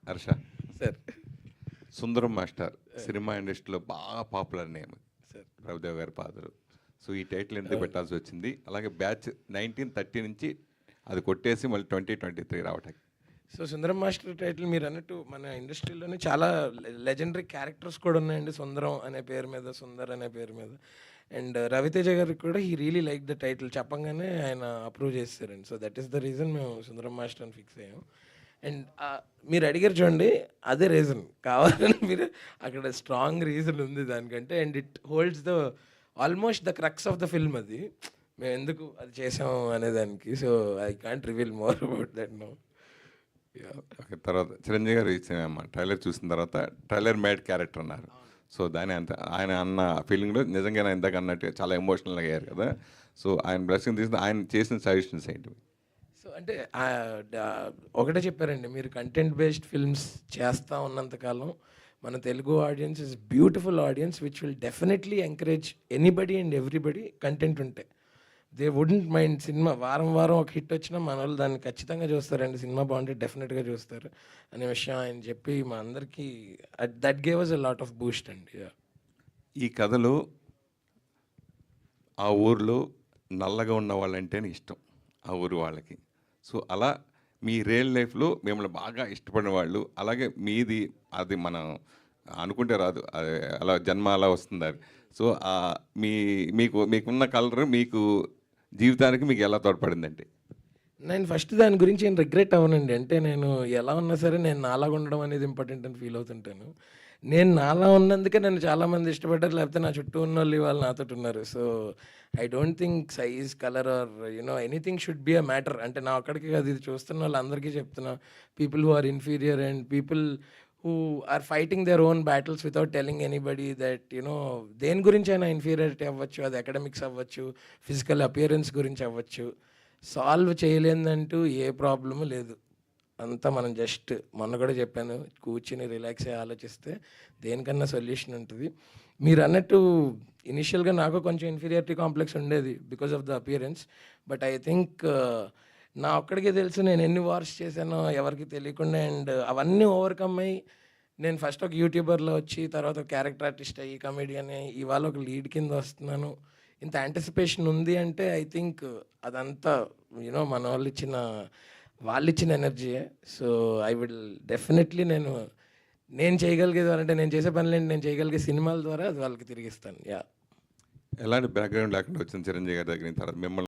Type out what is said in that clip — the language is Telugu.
హర్ష, సార్. సుందరం మాస్టర్ సినిమా ఇండస్ట్రీలో బాగా పాపులర్ నేమ్. సార్. రవిదేవ్ గారి ఫాదరు. సో ఈ టైటిల్ ఎందుకు పెట్టాల్సి వచ్చింది? అలాగే బ్యాచ్ 1930 నుంచి అది కొట్టేసి మళ్ళీ 2023 రావటానికి. సో సుందరం మాస్టర్ టైటిల్ మీరు అన్నట్టు మన ఇండస్ట్రీలోనే చాలా లెజెండరీ క్యారెక్టర్స్ కూడా ఉన్నాయండి. సుందరం అనే పేరు మీద, సుందర్ అనే పేరు మీద. అండ్ రవితేజ గారికి కూడా he really like the title. చెప్పంగానే ఆయన అప్రూవ్ చేస్తారండి. So that is the reason మేము సుందరం మాస్టర్ అని ఫిక్స్ అయ్యాం. అండ్ మీరు అడిగారు చూడండి, అదే రీజన్ కావాలని మీరు అక్కడ స్ట్రాంగ్ రీజన్ ఉంది దానికంటే. And it holds the almost the crux of the film అది. మేము ఎందుకు అది చేసాం అనేదానికి. So I can't reveal more about that no. Okay, తర్వాత చిరంజీవి గారు ఇచ్చిన ట్రైలర్ చూసిన తర్వాత ట్రైలర్ మేడ్ క్యారెక్టర్ అన్నారు. సో దాని అంత ఆయన అన్న ఫీలింగ్లో నిజంగా ఆయన ఇందాక అన్నట్టు చాలా ఎమోషనల్ అయ్యారు కదా. సో ఆయన బ్లెస్సింగ్ తీసుకుని ఆయన చేసిన సజెషన్స్ ఏంటి? సో అంటే ఒకటే చెప్పారండి, మీరు కంటెంట్ బేస్డ్ ఫిల్మ్స్ చేస్తూ ఉన్నంతకాలం మన Telugu audience is beautiful audience which will definitely encourage anybody and everybody content ఉంటే. దే వుడెంట్ మైండ్ సినిమా వారం వారం ఒక హిట్ వచ్చినా మన వాళ్ళు దాన్ని ఖచ్చితంగా చూస్తారండి. సినిమా బాగుంటే డెఫినెట్గా చూస్తారు అనే విషయం ఆయన చెప్పి మా అందరికీ that gave us a lot of boost అండి. ఈ కథలో ఆ ఊర్లో నల్లగా ఉన్న వాళ్ళంటేనే ఇష్టం ఆ ఊరు వాళ్ళకి. సో అలా మీ రియల్ లైఫ్లో మిమ్మల్ని బాగా ఇష్టపడిన వాళ్ళు, అలాగే మీది అది మనం అనుకుంటే రాదు, అది అలా జన్మ అలా వస్తుంది అది. సో మీకున్న కలర్ మీకు జీవితానికి మీకు ఎలా తోడ్పడిందండి? నేను ఫస్ట్ దాని గురించి ఏం రిగ్రెట్ అవ్వనండి. అంటే నేను ఎలా ఉన్నా సరే నేను నాలాగా ఉండడం అనేది ఇంపార్టెంట్ అని ఫీల్ అవుతుంటాను. నేను నాలా ఉన్నందుకే నన్ను చాలామంది ఇష్టపడ్డారు, లేకపోతే నా చుట్టూ ఉన్న వాళ్ళు ఇవాళ నాతోటి ఉన్నారు. So I don't think size, colour or anything should be a matter. అంటే నా ఒక్కడికి కాదు, ఇది చూస్తున్న వాళ్ళందరికీ చెప్తున్నా. People who are inferior and people who are fighting their own battles without telling anybody that దేని గురించి అయినా ఇన్ఫీరియారిటీ అవ్వచ్చు, అది అకాడమిక్స్ అవ్వచ్చు, ఫిజికల్ అపియరెన్స్ గురించి అవ్వచ్చు. సాల్వ్ చేయలేదంటూ ఏ ప్రాబ్లము లేదు. అంతా మనం జస్ట్ మొన్న కూడా చెప్పాను, కూర్చుని రిలాక్స్ అయ్యి ఆలోచిస్తే దేనికన్నా సొల్యూషన్ ఉంటుంది. మీరు అన్నట్టు ఇనిషియల్గా నాకు కొంచెం ఇన్ఫీరియారిటీ కాంప్లెక్స్ ఉండేది because of the appearance. But I think నా ఒక్కడికే తెలుసు నేను ఎన్ని వార్స్ చేశానో ఎవరికి తెలియకుండా. అండ్ అవన్నీ ఓవర్కమ్ అయ్యి నేను ఫస్ట్ ఒక యూట్యూబర్లో వచ్చి, తర్వాత ఒక క్యారెక్టర్ ఆర్టిస్ట్ అయ్యి, కమెడియన్ అయ్యి, ఇవాళ ఒక లీడ్ కింద వస్తున్నాను. ఇంత యాంటిసిపేషన్ ఉంది అంటే ఐ థింక్ అదంతా మన వాళ్ళు ఇచ్చిన ఎనర్జీయే. సో ఐ విల్ డెఫినెట్లీ నేను చేయగలిగేది అంటే నేను చేసే పనులేంటి, నేను చేయగలిగే సినిమాల ద్వారా అది వాళ్ళకి తిరిగిస్తాను. ఎలాంటి బ్యాక్గ్రౌండ్ లేకుండా వచ్చింది చిరంజీవి గారి దగ్గర తర్వాత మిమ్మల్ని